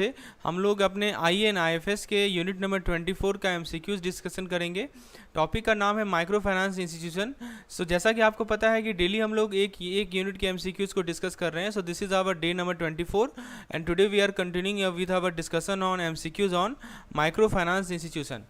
से हम लोग अपने INIFS के यूनिट नंबर 24 का MCQs डिस्कशन करेंगे। टॉपिक का नाम है माइक्रो फाइनेंस इंस्टीट्यूशन। सो जैसा कि आपको पता है कि डेली हम लोग एक यूनिट के MCQs को डिस्कस कर रहे हैं। So this is our day number 24 and today we are continuing with our discussion on MCQs on micro finance institution.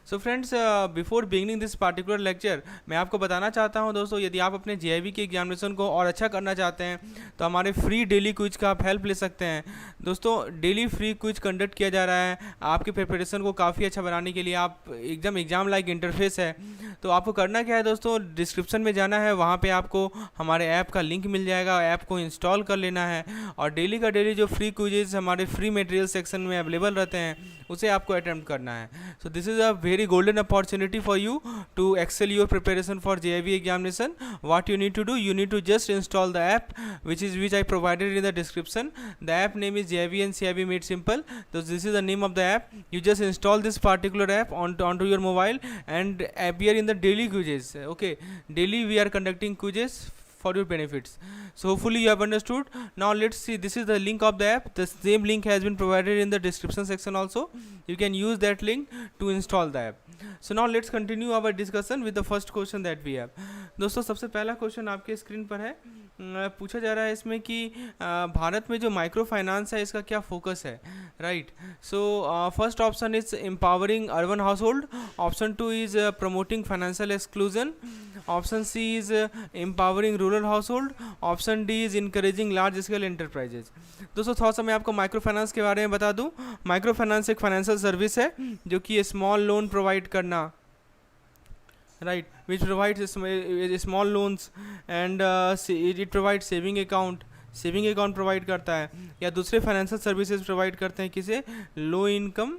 So friends, before beginning this particular lecture मैं आपको बताना चाहता हूं दोस्तों, यदि आप अपने JIV के एग्जामिनेशन को और अच्छा करना चाहते हैं तो हमारे फ्री डेली क्विज का आप हेल्प ले सकते हैं। दोस्तों, डेली फ्री क्विज कंडक्ट किया जा रहा है आपके प्रिपरेशन को काफ़ी अच्छा बनाने के लिए। आप एकदम एग्जाम लाइक इंटरफेस है, तो आपको करना क्या है दोस्तों, डिस्क्रिप्शन में जाना है, वहाँ पे आपको हमारे ऐप का लिंक मिल जाएगा, ऐप को इंस्टॉल कर लेना है और डेली का डेली जो फ्री क्विजेज हमारे फ्री मटेरियल सेक्शन में अवेलेबल रहते हैं उसे आपको अटेम्प्ट करना है। So this is a very golden opportunity for you to excel your preparation for JIV examination. What you need to do, you need to just install the app which I provided in the description. The app name is JIV and CIV Made Simple. So this is the name of the app. You just install this particular app onto your mobile and appear in the daily quizzes. Okay, daily we are conducting quizzes for your benefits. So hopefully you have understood. Now let's see, this is the link of the app. The same link has been provided in the description section also. You can use that link to install the app. So now let's continue our discussion with the first question that we have. दोस्तों, सबसे पहला question आपके screen पर है। पूछा जा रहा है इसमें कि भारत में जो माइक्रो फाइनेंस है इसका क्या फोकस है, right. So first option is empowering urban household, option 2 is promoting financial exclusion, option C is empowering rural household, option D is encouraging large scale enterprises. दोस्तों, थोड़ा सा मैं आपको micro finance के बारे में बता दूं। माइक्रो फाइनेंस एक फाइनेंशियल सर्विस है जो कि स्मॉल लोन प्रोवाइड करना, right, which provides small loans and it provides saving account provide करता है, या दूसरे फाइनेंशियल सर्विसेज प्रोवाइड करते हैं किसे, low income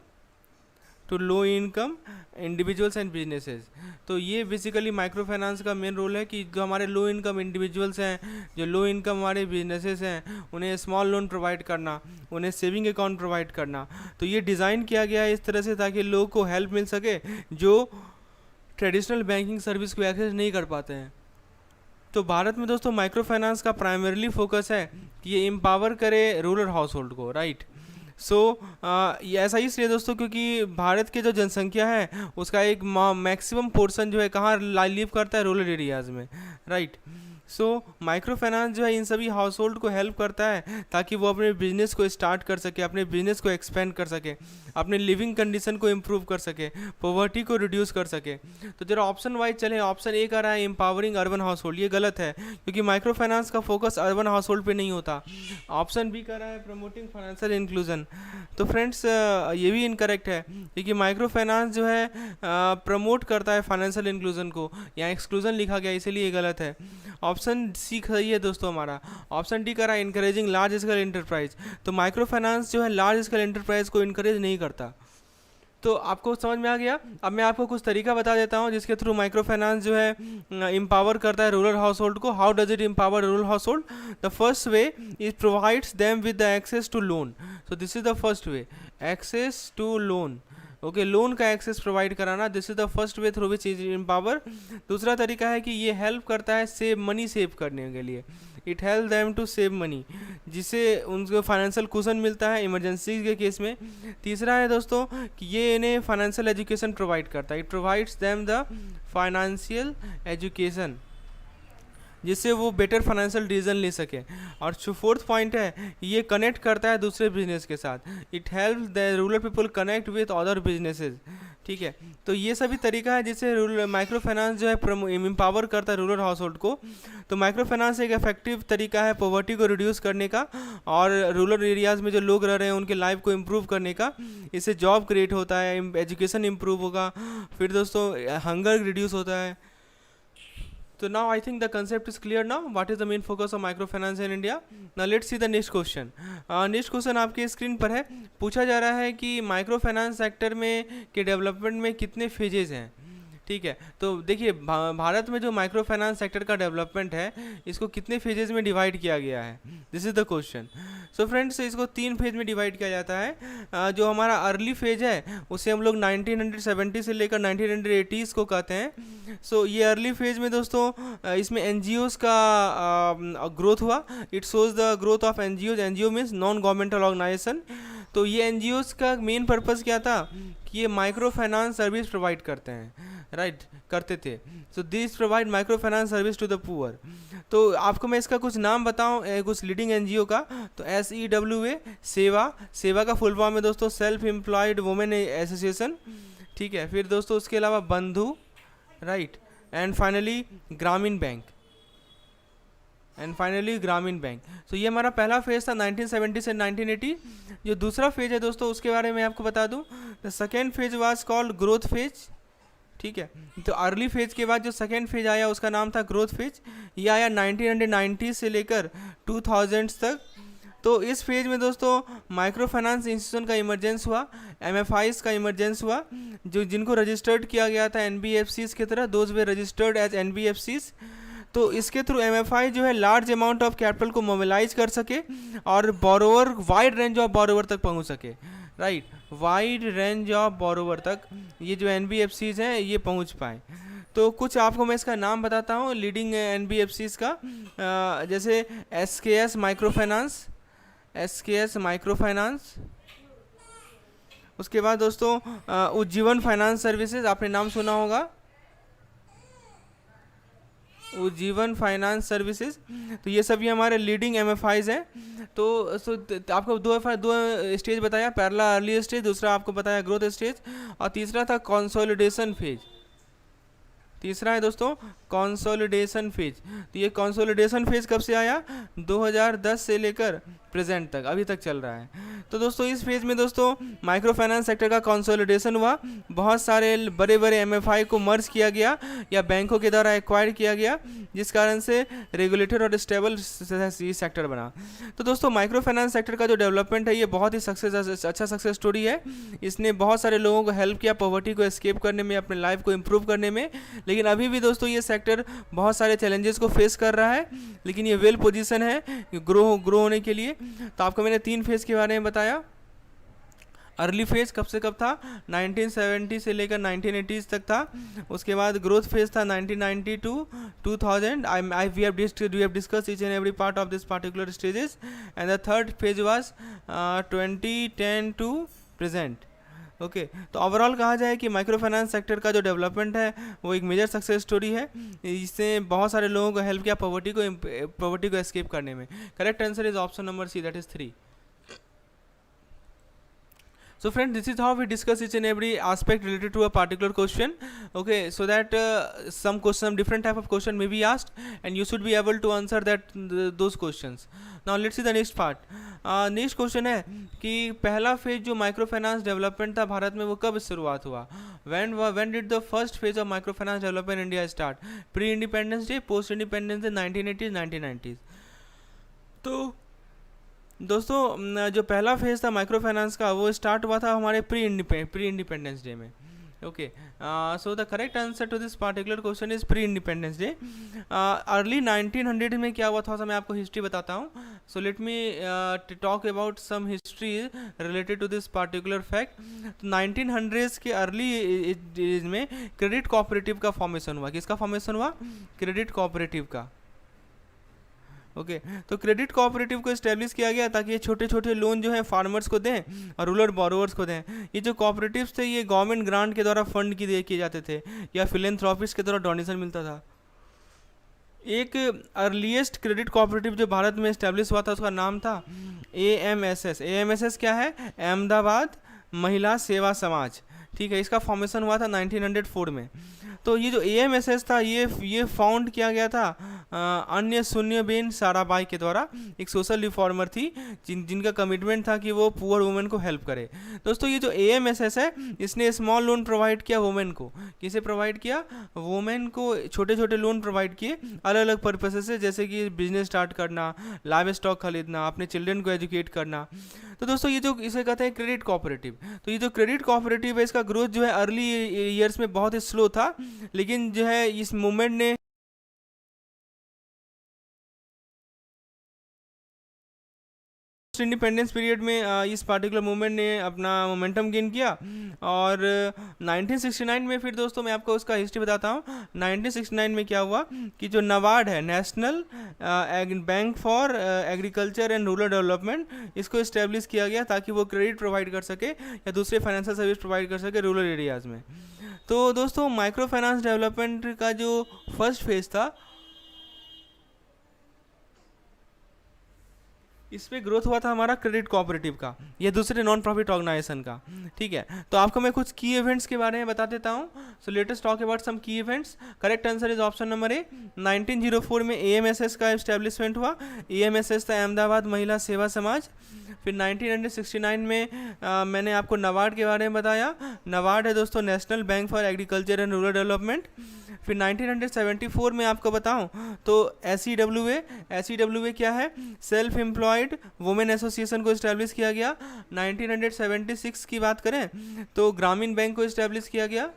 individuals and businesses. तो ये बेसिकली माइक्रो फाइनेंस का मेन रोल है कि जो हमारे लो इनकम इंडिविजुअल्स हैं, जो लो इनकम हमारे बिजनेसेस हैं, उन्हें स्मॉल लोन प्रोवाइड करना, उन्हें सेविंग अकाउंट प्रोवाइड करना। तो ये डिज़ाइन किया गया है इस तरह से ताकि लोगों को हेल्प मिल सके जो ट्रेडिशनल बैंकिंग सर्विस को एक्सेस नहीं कर पाते हैं। तो भारत में दोस्तों माइक्रो फाइनेंस का प्राइमरीली फोकस है कि ये एम्पावर करे रूरल हाउस होल्ड को, राइट। सो ये ऐसा इसलिए दोस्तों क्योंकि भारत की जो जनसंख्या है उसका एक मैक्सिमम पोर्शन जो है कहाँ लिव करता है, रूरल एरियाज़ में, राइट। सो माइक्रो फाइनेंस जो है इन सभी हाउस होल्ड को हेल्प करता है ताकि वो अपने बिजनेस को स्टार्ट कर सके, अपने बिजनेस को एक्सपेंड कर सके, अपने लिविंग कंडीशन को इम्प्रूव कर सके, पॉवर्टी को रिड्यूस कर सके। तो जरा ऑप्शन वाइज चले, ऑप्शन ए का रहा है एम्पावरिंग अर्बन हाउस होल्ड, ये गलत है क्योंकि माइक्रो फाइनेंस का फोकस अर्बन हाउस होल्ड पर नहीं होता। ऑप्शन बी का रहा है प्रमोटिंग फाइनेंशियल इंक्लूजन। तो फ्रेंड्स, ये भी इनकरेक्ट है क्योंकि माइक्रो फाइनेंस जो है प्रमोट करता है फाइनेंशियल इंक्लूजन को, यहाँ एक्सक्लूजन लिखा गया इसलिए ये गलत है। ऑप्शन सी सही है दोस्तों हमारा। ऑप्शन डी का रहा है इनकरेजिंग लार्ज स्केल एंटरप्राइज। तो माइक्रो फाइनेंस जो है लार्ज स्केल एंटरप्राइज को इनकरेज नहीं करता। तो आपको समझ में आ गया। अब मैं आपको कुछ तरीका बता देता हूँ जिसके थ्रू माइक्रो फाइनेंस जो है एम्पावर करता है रूरल हाउस होल्ड को। How does it empower rural household? The first way is provides them with the access to loan. So this is the first way, access to loan. Okay, loan का access provide कराना, this is the first way through which is empower. दूसरा तरीका है कि ये help करता है save करने के लिए, it help them to save money, जिससे उनको फाइनेंशियल कुशन मिलता है इमरजेंसी के केस में। तीसरा है दोस्तों कि ये इन्हें फाइनेंशियल एजुकेशन प्रोवाइड करता है, it provides them the financial education, जिससे वो बेटर फाइनेंशियल डिसीजन ले सके। और जो फोर्थ पॉइंट है, ये कनेक्ट करता है दूसरे बिजनेस के साथ, it help the rural people connect with other businesses. ठीक है, तो ये सभी तरीका है जिससे रूरल माइक्रो फाइनेंस जो है एम्पावर करता है रूरल हाउस होल्ड को। तो माइक्रो फाइनेंस एक इफेक्टिव तरीका है पॉवर्टी को रिड्यूस करने का और रूरल एरियाज़ में जो लोग रह रहे हैं उनके लाइफ को इम्प्रूव करने का। इससे जॉब क्रिएट होता है, एजुकेशन इम्प्रूव होगा, फिर दोस्तों हंगर रिड्यूस होता है। So now I think the concept is clear now. What is the main focus of microfinance in India? Now let's see the next question. Next question आपके screen पर है। पूछा जा रहा है कि माइक्रो फाइनेंस सेक्टर में के डेवलपमेंट में कितने फेजेज हैं। ठीक है, तो देखिए भारत में जो माइक्रो फाइनेंस सेक्टर का डेवलपमेंट है इसको कितने फेजेज में डिवाइड किया गया है, this is the question. So friends, इसको 3 फेज में डिवाइड किया जाता है। जो हमारा अर्ली फेज है उसे हम लोग 1970 से लेकर 1980s को कहते हैं। सो ये अर्ली फेज में दोस्तों इसमें NGOs का ग्रोथ हुआ, it shows the growth of NGOs। NGO means non governmental organisation. तो ये एनजीओस का मेन पर्पस क्या था कि ये माइक्रो फाइनेंस सर्विस प्रोवाइड करते हैं, राइट, करते थे। So this provide micro finance service to the poor. तो आपको मैं इसका कुछ नाम बताऊं कुछ लीडिंग एनजीओ का, तो SEWA सेवा, सेवा का फुल फॉर्म है दोस्तों सेल्फ एम्प्लॉयड वुमेन एसोसिएशन, ठीक है। फिर दोस्तों उसके अलावा बंधु, राइट, एंड फाइनली ग्रामीण बैंक, ग्रामीण बैंक। तो ये हमारा पहला फेज था 1970 से 1980। जो दूसरा फेज है दोस्तों उसके बारे में आपको बता दूं, the second phase was called growth phase, ठीक है। तो अर्ली फेज के बाद जो सेकेंड फेज आया उसका नाम था ग्रोथ फेज। ये आया 1990 से लेकर 2000 तक। तो इस फेज में दोस्तों माइक्रो फाइनेंस इंस्टीट्यूशन का इमरजेंस हुआ, MFIs का इमरजेंस हुआ, जो जिनको रजिस्टर्ड किया गया था NBFCs की तरह, those they registered as NBFCs। तो इसके थ्रू MFI जो है लार्ज अमाउंट ऑफ कैपिटल को मोबिलाइज कर सके और borrower wide range of borrower तक पहुंच सके, right, wide range of borrower तक ये जो NBFCs हैं ये पहुंच पाए। तो कुछ आपको मैं इसका नाम बताता हूँ लीडिंग NBFCs का, जैसे SKS माइक्रो फाइनेंस, उसके बाद दोस्तों उज्जीवन फाइनेंस सर्विसेज, आपने नाम सुना होगा, उज्जीवन फाइनेंस सर्विसेज। तो ये सभी हमारे लीडिंग MFIs हैं। तो आपको दो स्टेज बताया, पहला अर्ली स्टेज, दूसरा आपको बताया ग्रोथ स्टेज, और तीसरा था कंसोलिडेशन फेज। तीसरा है दोस्तों कंसोलिडेशन फेज। तो ये कंसोलिडेशन फेज कब से आया, 2010 से लेकर प्रेजेंट तक, अभी तक चल रहा है। तो दोस्तों इस फेज में दोस्तों माइक्रो फाइनेंस सेक्टर का कंसोलिडेशन हुआ, बहुत सारे बड़े बड़े MFI को मर्ज किया गया या बैंकों के द्वारा एक्वायर किया गया, जिस कारण से रेगुलेटेड और स्टेबल सेक्टर बना। तो दोस्तों माइक्रो फाइनेंस सेक्टर का जो डेवलपमेंट है ये बहुत ही अच्छा सक्सेस स्टोरी है। इसने बहुत सारे लोगों को हेल्प किया पॉवर्टी को एस्केप करने में, अपने लाइफ को इम्प्रूव करने में। लेकिन अभी भी दोस्तों ये सेक्टर बहुत सारे चैलेंजेस को फेस कर रहा है, लेकिन ये वेल पोजीशन है ग्रो होने के लिए। तो आपको मैंने 3 फेज के बारे में बताया। अर्ली फेज कब से कब था, 1970 से लेकर 1980s तक था। उसके बाद ग्रोथ फेज था 1990 to 2000। we have discussed each and every part of this particular stages, and the third phase was 2010 to present। Okay तो ओवरऑल कहा जाए कि माइक्रो फाइनेंस सेक्टर का जो डेवलपमेंट है वो एक मेजर सक्सेस स्टोरी है। इससे बहुत सारे लोगों को हेल्प किया पॉवर्टी को एस्केप करने में। Correct answer is option number C, that is 3। So friends, this is how we discuss each and every aspect related to a particular question, okay, so that some different type of question may be asked and you should be able to answer those questions. Now let's see the next part. Next question है कि पहला phase जो micro finance development था भारत में वो कब शुरुआत हुआ, when did the first phase of micro finance development in India start? Pre independence day, post independence day, 1980s, 1990s। तो दोस्तों जो पहला फेज था माइक्रो फाइनेंस का वो स्टार्ट हुआ था हमारे प्री इंडिपेंडेंस डे में। Okay so the correct answer to this particular question is pre independence day. Early 1900 में क्या हुआ था मैं आपको हिस्ट्री बताता हूँ। So let me talk about some history related to this particular fact. 1900s के अर्ली एज में क्रेडिट कोऑपरेटिव का फॉर्मेशन हुआ। किसका फॉर्मेशन हुआ? क्रेडिट कोऑपरेटिव का। ओके तो क्रेडिट कोऑपरेटिव को इस्टेब्लिश किया गया ताकि ये छोटे छोटे लोन जो है फार्मर्स को दें और रूरल बोरोवर्स को दें। ये जो कोऑपरेटिव्स थे ये गवर्नमेंट ग्रांट के द्वारा फंड किए जाते थे या फिलेंथ्रोपिस्ट के द्वारा डोनेशन मिलता था। एक अर्लीस्ट क्रेडिट कोऑपरेटिव जो भारत में इस्टेब्लिश हुआ था उसका नाम था AMSS। AMSS क्या है? अहमदाबाद महिला सेवा समाज। ठीक है, इसका फॉर्मेशन हुआ था 1904 में। तो ये जो AMSS था ये फाउंड किया गया था अन्य शून्यबेन साराभाई के द्वारा। एक सोशल रिफॉर्मर थी जिनका कमिटमेंट था कि वो पुअर वुमेन को हेल्प करे। दोस्तों ये जो AMSS है इसने स्मॉल लोन प्रोवाइड किया वुमेन को। किसे प्रोवाइड किया? वुमेन को छोटे छोटे लोन प्रोवाइड किए अलग अलग पर्पसेस से, जैसे कि बिजनेस स्टार्ट करना, लाइव स्टॉक खरीदना, अपने चिल्ड्रन को एजुकेट करना। तो दोस्तों ये जो इसे कहते हैं क्रेडिट कोऑपरेटिव। तो ये जो क्रेडिट कोऑपरेटिव है इसका ग्रोथ जो है अर्ली ईयर्स में बहुत ही स्लो था, लेकिन जो है इस मूवमेंट ने इंडिपेंडेंस पीरियड में इस पार्टिकुलर मूवमेंट ने अपना मोमेंटम गेन किया और 1969 में फिर दोस्तों मैं आपको उसका हिस्ट्री बताता हूँ। 1969 में क्या हुआ कि जो नबार्ड है, national Bank for Agriculture and Rural development, इसको इस्टेब्लिश किया गया ताकि वो क्रेडिट प्रोवाइड कर सके या दूसरे फाइनेंशियल सर्विस प्रोवाइड कर सके रूरल एरियाज़ में। तो दोस्तों माइक्रो फाइनेंस डेवलपमेंट का जो फर्स्ट फेज था, इस पे ग्रोथ हुआ था हमारा क्रेडिट कोऑपरेटिव का या दूसरे नॉन प्रॉफिट ऑर्गेनाइजेशन का। ठीक है, तो आपको मैं कुछ की इवेंट्स के बारे में बता देता हूँ। सो लेटेस्ट टॉक अबाउट सम की events. Correct answer is option number A. 1904 में AMSS का एस्टेब्लिशमेंट हुआ। AMSS था अहमदाबाद महिला सेवा समाज। फिर 1969 में मैंने आपको नबार्ड के बारे में बताया। नबार्ड है दोस्तों national Bank for Agriculture and Rural development. फिर 1974 में आपको बताऊं तो SEWA क्या है, सेल्फ एम्प्लॉयड वुमेन एसोसिएशन को इस्टेब्लिश किया गया। 1976 की बात करें तो ग्रामीण बैंक को इस्टेब्लिश किया गया।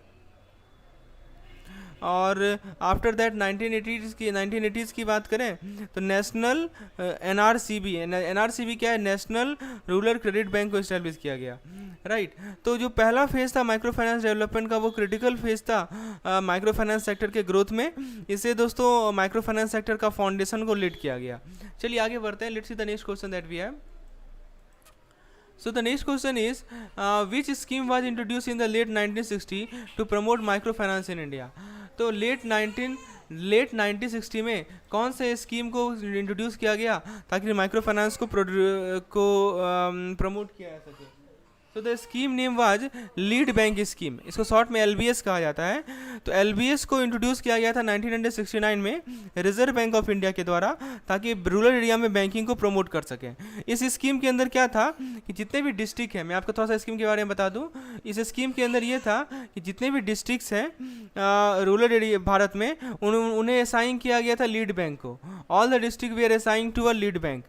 और आफ्टर दैट 1980s की बात करें तो नेशनल NRCB क्या है, नेशनल रूरल क्रेडिट बैंक को इस्टेब्लिश किया गया। राइट, तो जो पहला फेज था माइक्रो फाइनेंस डेवलपमेंट का, वो क्रिटिकल फेज था माइक्रो फाइनेंस सेक्टर के ग्रोथ में। इससे दोस्तों माइक्रो फाइनेंस सेक्टर का फाउंडेशन को लीड किया गया। चलिए आगे बढ़ते हैं। Let's see the next question that we have. So the next question is, which scheme was introduced in the late 1960 to promote microfinance in India? तो लेट 1960 में कौन से स्कीम को इंट्रोड्यूस किया गया ताकि माइक्रो फाइनेंस को प्रमोट किया जा सके? तो the scheme name was lead bank scheme, इसको शॉर्ट में LBS कहा जाता है। तो LBS को इंट्रोड्यूस किया गया था 1969 में रिजर्व बैंक ऑफ इंडिया के द्वारा ताकि रूरल एरिया में बैंकिंग को प्रमोट कर सकें। इस स्कीम के अंदर क्या था कि जितने भी डिस्ट्रिक्ट हैं, मैं आपको थोड़ा सा स्कीम के बारे में बता दूं। इस स्कीम के अंदर ये था कि जितने भी डिस्ट्रिक्ट्स हैं रूरल एरिया भारत में, उन्हें असाइन किया गया था लीड बैंक को। All the district were assign to a lead bank.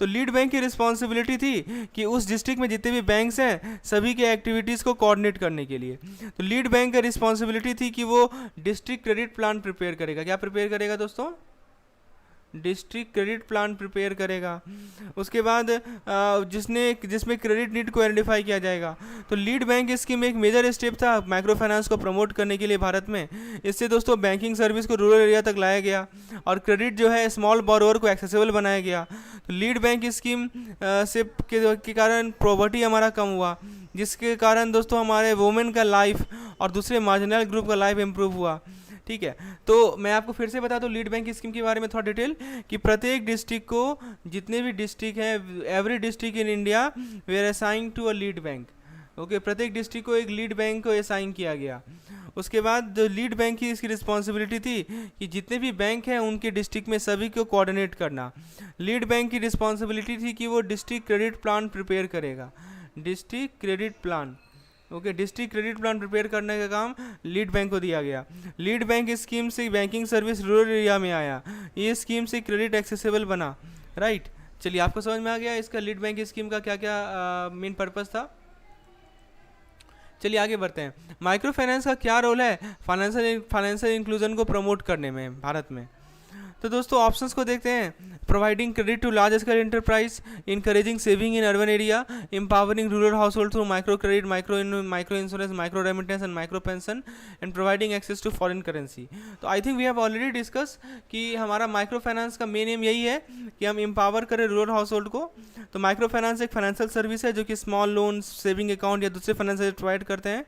तो लीड बैंक की रिस्पॉन्सिबिलिटी थी कि उस डिस्ट्रिक्ट में जितने भी बैंक्स हैं सभी के एक्टिविटीज़ को कोऑर्डिनेट करने के लिए। तो लीड बैंक का रिस्पॉन्सिबिलिटी थी कि वो डिस्ट्रिक्ट क्रेडिट प्लान प्रिपेयर करेगा। क्या प्रिपेयर करेगा दोस्तों? डिस्ट्रिक्ट क्रेडिट प्लान प्रिपेयर करेगा। उसके बाद जिसमें क्रेडिट नीड को आइडेंटिफाई किया जाएगा। तो लीड बैंक स्कीम एक मेजर स्टेप था माइक्रो फाइनेंस को प्रमोट करने के लिए भारत में। इससे दोस्तों बैंकिंग सर्विस को रूरल एरिया तक लाया गया और क्रेडिट जो है स्मॉल बोरोवर को एक्सेसिबल बनाया गया। तो लीड बैंक स्कीम से के कारण पॉवर्टी हमारा कम हुआ, जिसके कारण दोस्तों हमारे वुमेन का लाइफ और दूसरे मार्जिनल ग्रुप का लाइफ इम्प्रूव हुआ। ठीक है, तो मैं आपको फिर से बता दूं लीड बैंक स्कीम के बारे में थोड़ा डिटेल कि प्रत्येक डिस्ट्रिक्ट को, जितने भी डिस्ट्रिक्ट हैं, every district in India were assign to a lead bank. Okay, प्रत्येक डिस्ट्रिक्ट को एक लीड बैंक को असाइन किया गया। उसके बाद जो लीड बैंक की इसकी रिस्पॉन्सिबिलिटी थी कि जितने भी बैंक हैं उनके डिस्ट्रिक्ट में सभी को कोऑर्डिनेट करना। लीड बैंक की रिस्पॉन्सिबिलिटी थी कि वो डिस्ट्रिक्ट क्रेडिट प्लान प्रिपेयर करेगा। District credit plan, okay, district credit plan prepare करने का काम लीड बैंक को दिया गया। लीड बैंक स्कीम से बैंकिंग सर्विस रूरल एरिया में आया। ये स्कीम से क्रेडिट एक्सेसिबल बना। राइट, चलिए आपको समझ में आ गया इसका लीड बैंक स्कीम का क्या क्या मेन पर्पस था। चलिए आगे बढ़ते हैं। माइक्रो फाइनेंस का क्या रोल है फाइनेंशियल इंक्लूजन को प्रमोट करने में भारत में? तो दोस्तों ऑप्शंस को देखते हैं। Providing credit to large scale enterprise, encouraging saving in urban area, empowering rural household through micro credit, micro insurance, micro remittance and micro pension, and providing access to foreign currency. तो I think we have already discuss कि हमारा micro finance का main aim यही है कि हम empower करें rural household को। तो माइक्रो फाइनेंस एक फाइनेंशियल सर्विस है जो कि स्मॉल लोन, सेविंग अकाउंट या दूसरे फाइनेंस प्रोवाइड करते हैं।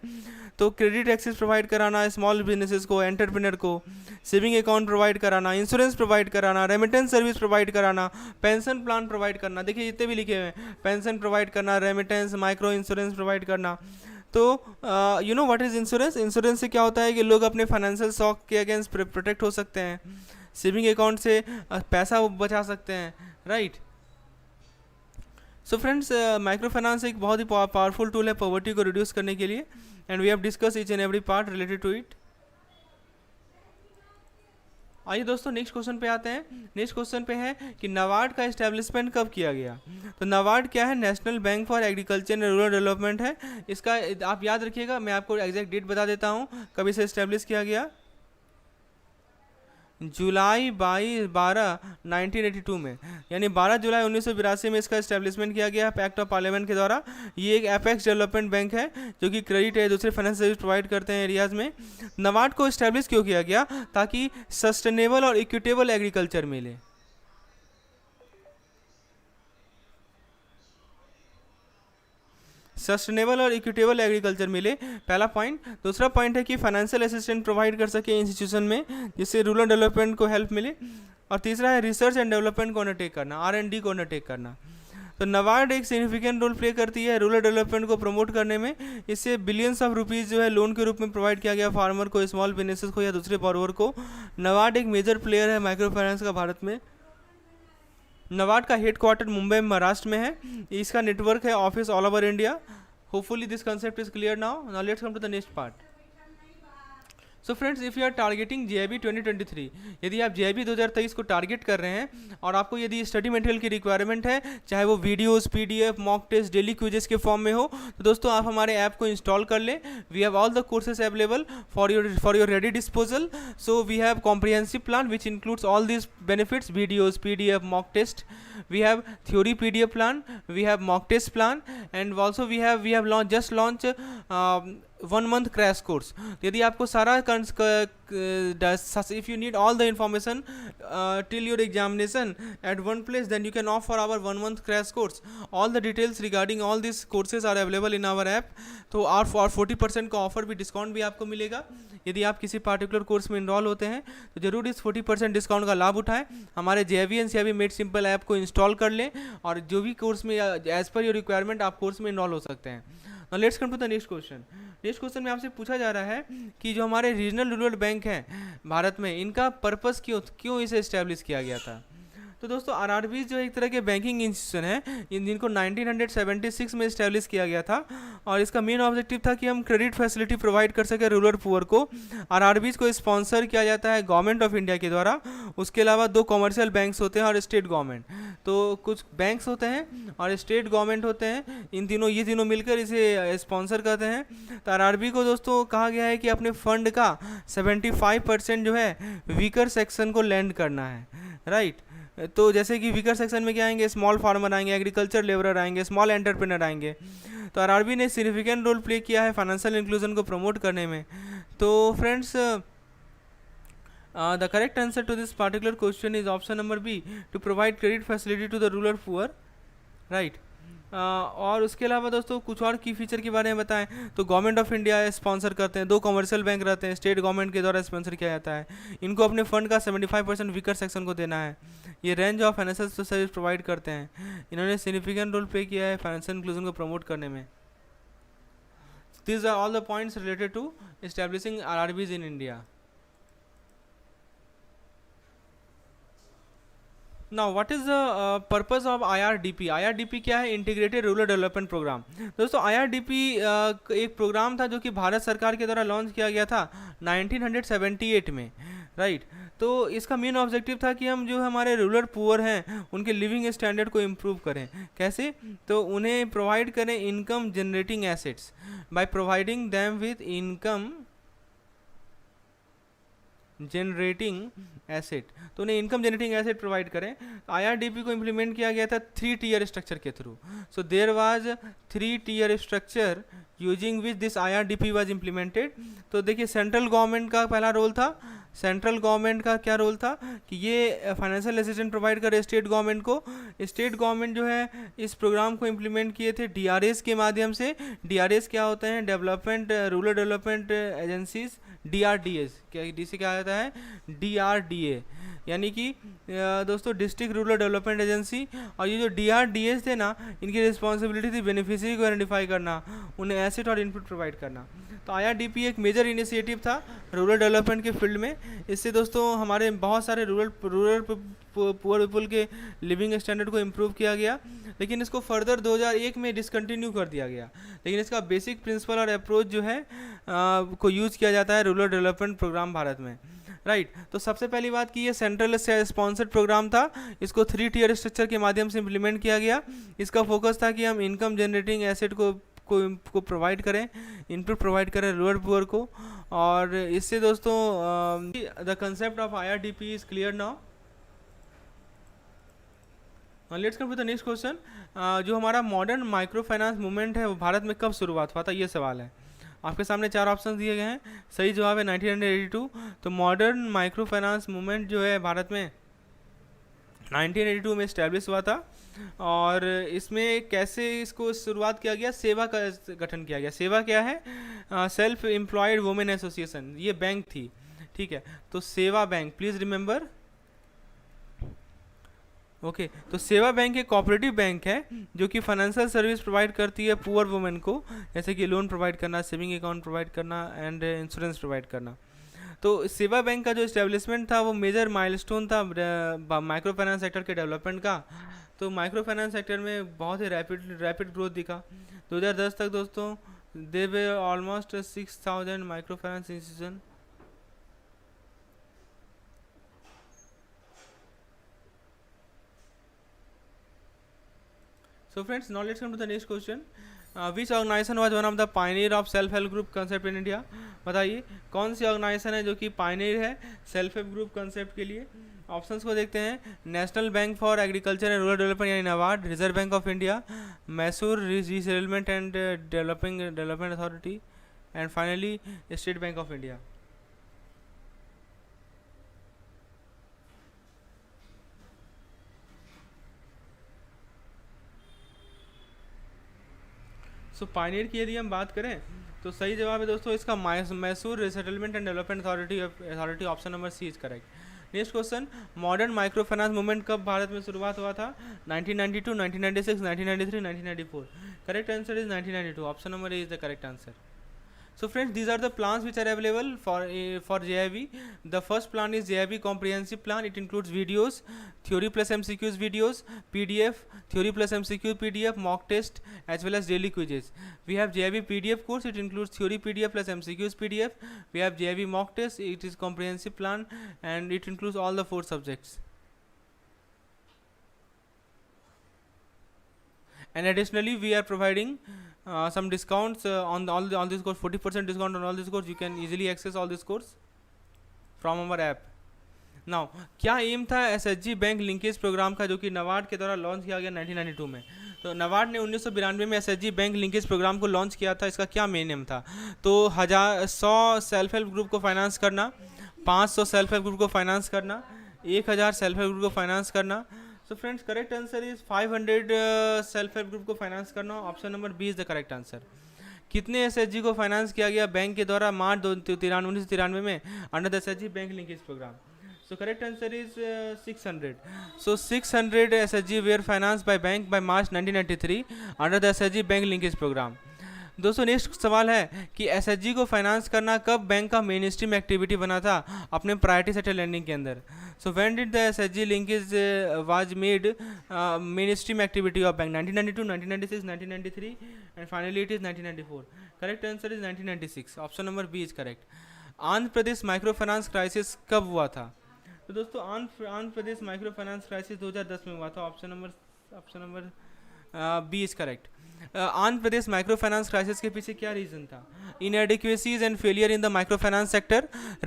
तो क्रेडिट एक्सेस प्रोवाइड कराना स्मॉल बिजनेसेस को, एंटरप्रेन्योर को, सेविंग अकाउंट प्रोवाइड कराना, इंश्योरेंस प्रोवाइड कराना, रेमिटेंस सर्विस प्रोवाइड कराना, पेंशन प्लान प्रोवाइड करना। देखिए जितने भी लिखे हुए हैं, पेंशन प्रोवाइड करना, रेमिटेंस, माइक्रो इंश्योरेंस प्रोवाइड करना। तो you know what is insurance? Insurance से क्या होता है कि लोग अपने फाइनेंशियल शॉक के अगेंस्ट प्रोटेक्ट हो सकते हैं। सेविंग अकाउंट से पैसा बचा सकते हैं। Right, so friends micro finance एक बहुत ही पावरफुल टूल है पॉवर्टी को रिड्यूस करने के लिए, and we have discuss each and every part related to it. आइए दोस्तों नेक्स्ट क्वेश्चन पे आते हैं। नेक्स्ट क्वेश्चन पे है कि नाबार्ड का एस्टेब्लिशमेंट कब किया गया? तो नाबार्ड क्या है? National Bank for Agriculture and Rural development है। इसका आप याद रखिएगा, मैं आपको एग्जैक्ट डेट बता देता हूँ कब इसे एस्टेब्लिश किया गया। जुलाई 12 1982 में, यानी 12 जुलाई 1982 में इसका इस्टेब्लिशमेंट किया गया एक्ट ऑफ पार्लियामेंट के द्वारा। ये एक एपेक्स डेवलपमेंट बैंक है जो कि क्रेडिट है दूसरे फाइनेंस सर्विस प्रोवाइड करते हैं एरियाज़ में। नाबार्ड को इस्टेब्लिश क्यों किया गया? ताकि सस्टेनेबल और इक्विटेबल एग्रीकल्चर मिले। सस्टेनेबल और इक्विटेबल एग्रीकल्चर मिले, पहला पॉइंट। दूसरा पॉइंट है कि फाइनेंशियल असिस्टेंट प्रोवाइड कर सके इंस्टीट्यूशन में जिससे रूरल डेवलपमेंट को हेल्प मिले। और तीसरा है रिसर्च एंड डेवलपमेंट को अंडरटेक करना, R&D को अंडरटेक करना। तो नाबार्ड एक सिग्निफिकेंट रोल प्ले करती है रूरल डेवलपमेंट को प्रमोट करने में। इससे बिलियंस ऑफ रुपीज़ जो है लोन के रूप में प्रोवाइड किया गया फार्मर को, स्मॉल बिजनेसेस को या दूसरे बॉरोवर को। नाबार्ड एक मेजर प्लेयर है माइक्रो फाइनेंस का भारत में। नाबार्ड का हेड क्वार्टर मुंबई महाराष्ट्र में है। इसका नेटवर्क है office all over India. Hopefully this concept is clear now. Now let's come to the next part. So friends, if you are targeting JIB 2023, यदि आप JIB 2023 को टारगेट कर रहे हैं और आपको यदि स्टडी मटेरियल की रिक्वायरमेंट है, चाहे वो videos, PDF, mock test, daily quizzes के फॉर्म में हो, तो दोस्तों आप हमारे ऐप को इंस्टॉल कर लें। We have all the courses available for your ready disposal. So we have comprehensive plan which includes all this benefits, videos, PDF, mock test. We have theory PDF plan, we have mock test plan, and also we have just launched 1 month crash course. यदि आपको सारा if you need all the information till your examination at one place, then you can opt for our 1 month crash course. All the details regarding all these courses are available in our app. तो और 40% का offer भी, discount भी आपको मिलेगा। यदि आप किसी पार्टिकुलर कोर्स में इनरोल होते हैं तो जरूर इस 40% डिस्काउंट का लाभ उठाएं। हमारे JIB and CIB made simple app को इंस्टॉल कर लें और जो भी कोर्स में एज पर योर रिक्वायरमेंट आप कोर्स में इनरोल हो सकते हैं। Now let's come to the next question. Next question में आपसे पूछा जा रहा है कि जो हमारे रीजनल रूरल बैंक हैं भारत में, इनका पर्पस क्यों इसे इस्टेब्लिश किया गया था। तो दोस्तों RRBs जो एक तरह के बैंकिंग इंस्टीट्यूशन है जिनको 1976 में इस्टेब्लिश किया गया था और इसका मेन ऑब्जेक्टिव था कि हम क्रेडिट फैसिलिटी प्रोवाइड कर सके रूरल पुअर को। RRBs को स्पॉन्सर किया जाता है गवर्नमेंट ऑफ इंडिया के द्वारा। उसके अलावा 2 कॉमर्शियल बैंक्स होते हैं और स्टेट गवर्नमेंट। तो कुछ बैंक्स होते हैं और स्टेट गवर्नमेंट होते हैं, ये तीनों मिलकर इसे स्पॉन्सर करते हैं। तो RRB को दोस्तों कहा गया है कि अपने फंड का 75% जो है वीकर सेक्शन को लैंड करना है, राइट। तो जैसे कि वीकर सेक्शन में क्या आएंगे, स्मॉल फार्मर आएंगे, एग्रीकल्चर लेबरर आएंगे, स्मॉल एंटरप्रेन्योर आएंगे। तो RRB ने सिग्निफिकेंट रोल प्ले किया है फाइनेंशियल इंक्लूजन को प्रमोट करने में। तो friends, the correct answer to this particular question is option number B, to provide credit facility to the rural poor, right. और उसके अलावा दोस्तों कुछ और की फीचर के बारे में बताएं तो गवर्नमेंट ऑफ इंडिया स्पॉन्सर करते हैं, 2 कमर्शियल बैंक रहते हैं, स्टेट गवर्नमेंट के द्वारा स्पॉन्सर किया जाता है। इनको अपने फंड का 75% वीकर सेक्शन को देना है। ये range of financial service provide करते हैं। इन्होंने सिग्निफिकेंट रोल प्ले किया है फाइनेंशियल इंक्लूजन को प्रमोट करने में। These are all the points related to establishing RRBs in India. Now what is the purpose of IRDP? IRDP क्या है? Integrated rural development programme. दोस्तों IRDP एक प्रोग्राम था जो कि भारत सरकार के द्वारा लॉन्च किया गया था 1978 में, राइट। तो इसका मेन ऑब्जेक्टिव था कि हम जो हमारे रूरल पुअर हैं उनके लिविंग स्टैंडर्ड को इम्प्रूव करें। कैसे? तो उन्हें प्रोवाइड करें income generating assets by providing them with income generating asset. तो उन्हें इनकम जनरेटिंग एसेट प्रोवाइड करें। IRDP को इम्प्लीमेंट किया गया था 3 टियर स्ट्रक्चर के through. So there was 3 tier structure using which this IRDP was implemented. तो देखिए सेंट्रल गवर्नमेंट का पहला रोल था। सेंट्रल गवर्नमेंट का क्या रोल था कि ये फाइनेंशियल असिस्टेंस प्रोवाइड करे स्टेट गवर्नमेंट को। स्टेट गवर्नमेंट जो है इस प्रोग्राम को इम्प्लीमेंट किए थे DRAs के माध्यम से। DRAs क्या होते हैं? Development rural development agencies, DRDAs। क्या DC क्या आता है? DRDA, यानी कि दोस्तों डिस्ट्रिक्ट रूरल डेवलपमेंट एजेंसी। और ये जो DRDAs थे ना, इनकी रिस्पॉन्सिबिलिटी थी बेनिफिशियरी को आइडेंटिफाई करना, उन्हें एसेट और इनपुट प्रोवाइड करना। तो IRDP एक मेजर इनिशिएटिव था रूरल डेवलपमेंट के फील्ड में। इससे दोस्तों हमारे बहुत सारे रूरल पुअर पीपल के लिविंग स्टैंडर्ड को इम्प्रूव किया गया, लेकिन इसको फर्दर 2001 में डिसकंटिन्यू कर दिया गया। लेकिन इसका बेसिक प्रिंसिपल और अप्रोच जो है को यूज़ किया जाता है रूरल डेवलपमेंट प्रोग्राम भारत में, राइट। तो सबसे पहली बात कि ये सेंट्रल से स्पॉन्सर्ड प्रोग्राम था। इसको 3 टियर स्ट्रक्चर के माध्यम से इम्प्लीमेंट किया गया। इसका फोकस था कि हम इनकम जनरेटिंग एसेट को को प्रोवाइड करें, इनपुट प्रोवाइड करें रूरल पुअर को। और इससे दोस्तों the concept of IRDP is clear now. Let's come to the next question. जो हमारा मॉडर्न माइक्रो फाइनेंस मूवमेंट है वो भारत में कब शुरुआत हुआ था, ये सवाल है। आपके सामने 4 ऑप्शन दिए गए हैं, सही जवाब है 1982। तो मॉडर्न माइक्रो फाइनेंस मूवमेंट जो है भारत में 1982 में इस्टेब्लिश हुआ था। और इसमें कैसे इसको शुरुआत किया गया, सेवा का गठन किया गया। सेवा क्या है, सेल्फ एम्प्लॉयड वुमेन एसोसिएशन, ये बैंक थी, ठीक है। तो सेवा बैंक, प्लीज़ रिमेंबर, ओके। तो सेवा बैंक एक कोऑपरेटिव बैंक है जो कि फाइनेंशियल सर्विस प्रोवाइड करती है पुअर वुमेन को, जैसे कि लोन प्रोवाइड करना, सेविंग अकाउंट प्रोवाइड करना एंड इंश्योरेंस प्रोवाइड करना। तो सेवा बैंक का जो इस्टेब्लिशमेंट था वो मेजर माइलस्टोन था माइक्रो फाइनेंस सेक्टर के डेवलपमेंट का। तो माइक्रो फाइनेंस सेक्टर में बहुत ही रैपिड ग्रोथ दिखा। 2010 तक दोस्तों they were almost 6000 micro finance institution. So friends, now let's come to the next question. Which organization was one of the pioneer of self help group concept in India? बताइए कौन सी organisation है जो कि Pioneer है self help group concept के लिए। Options को देखते हैं, National Bank for Agriculture and Rural Development यानी NABARD, Reserve Bank of India, Mysore Resettlement and development Authority and finally State Bank of India. So pioneer की यदि हम बात करें तो सही जवाब है दोस्तों इसका Mysore resettlement and development authority, option number C is correct. Next question, modern micro finance movement कब भारत में शुरुआत हुआ था, 1992, 1996, 1993, 1994। Correct answer is 1992, option number A is the correct answer. So friends, these are the plans which are available for JIB. The first plan is JIB comprehensive plan. It includes videos, theory plus MCQs videos, PDF, theory plus MCQ PDF, mock test as well as daily quizzes. We have JIB PDF course. It includes theory PDF plus MCQs PDF. We have JIB mock test. It is comprehensive plan and it includes all the 4 subjects. And additionally, we are providing some discounts on all this course, 40% discount on all this course. You can easily access all this course from our app. Now, क्या M था SHG bank linkage programme का जो कि नबार्ड के द्वारा launch किया गया 1992 में। तो नबार्ड ने 1992 में SHG बैंक लिंकेज प्रोग्राम को लॉन्च किया था। इसका क्या मेन एम था, तो 100 सेल्फ हेल्प ग्रुप को फाइनेंस करना, 500 सेल्फ हेल्प ग्रुप को फाइनेंस करना, 1000 सेल्फ हेल्प ग्रुप को फाइनेंस करना। So friends, correct answer is 500 self help group को फाइनेंस करना, option number B is the correct answer. कितने SHG को फाइनेंस किया गया बैंक के द्वारा मार्च 1993 में under the SHG bank linkage programme. So correct answer is 600। So 600 SHG were finance by bank by March 1993 under the SHG bank linkage programme. दोस्तों नेक्स्ट सवाल है कि SHG को फाइनेंस करना कब बैंक का मेन स्ट्रीम एक्टिविटी बना था अपने प्रायोरिटी सेक्टर लैंडिंग के अंदर। So when did the SHG linkage was made mainstream activity of bank, 1992, 1996, 1993 and finally it is 1994। Correct answer is 1996, option number B is correct. Andhra Pradesh micro finance crisis कब हुआ था, तो दोस्तों Andhra Pradesh micro finance crisis 2010 में हुआ था, option number B is correct. Andhra Pradesh micro finance crisis के पीछे क्या रीजन था, inadequacies and failure in the microfinance sector,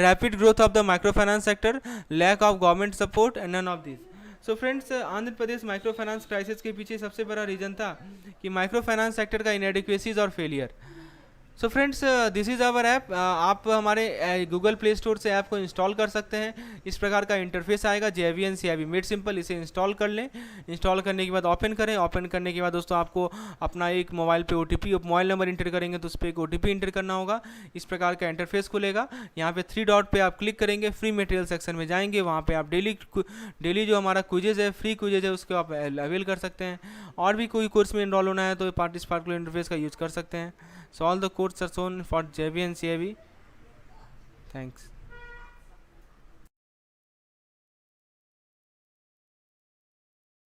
rapid growth of the microfinance sector, lack of government support and none of these. So friends, Andhra Pradesh micro finance crisis के पीछे सबसे बड़ा reason था कि माइक्रो फाइनेंस सेक्टर का inadequacies और failure. So friends, this is our app. आप हमारे गूगल प्ले स्टोर से ऐप को इंस्टॉल कर सकते हैं। इस प्रकार का इंटरफेस आएगा, JIB and CIB made simple. इसे इंस्टॉल कर लें, इंस्टॉल करने के बाद ओपन करें। ओपन करने के बाद दोस्तों आपको अपना एक मोबाइल पे OTP, मोबाइल नंबर इंटर करेंगे तो उस पर एक OTP इंटर करना होगा। इस प्रकार का इंटरफेस खुलेगा। यहाँ पे 3 डॉट पे आप क्लिक करेंगे, फ्री मटेरियल सेक्शन में जाएंगे, वहाँ पे आप डेली जो हमारा क्विजेज है, फ्री क्विजेज है, उसको आप अवेल कर सकते हैं। और भी कोई कोर्स में इनरोल होना है तो इस पार्टिकुलर इंटरफेस का यूज़ कर सकते हैं। So all the codes are shown for JIB and CIB. Thanks.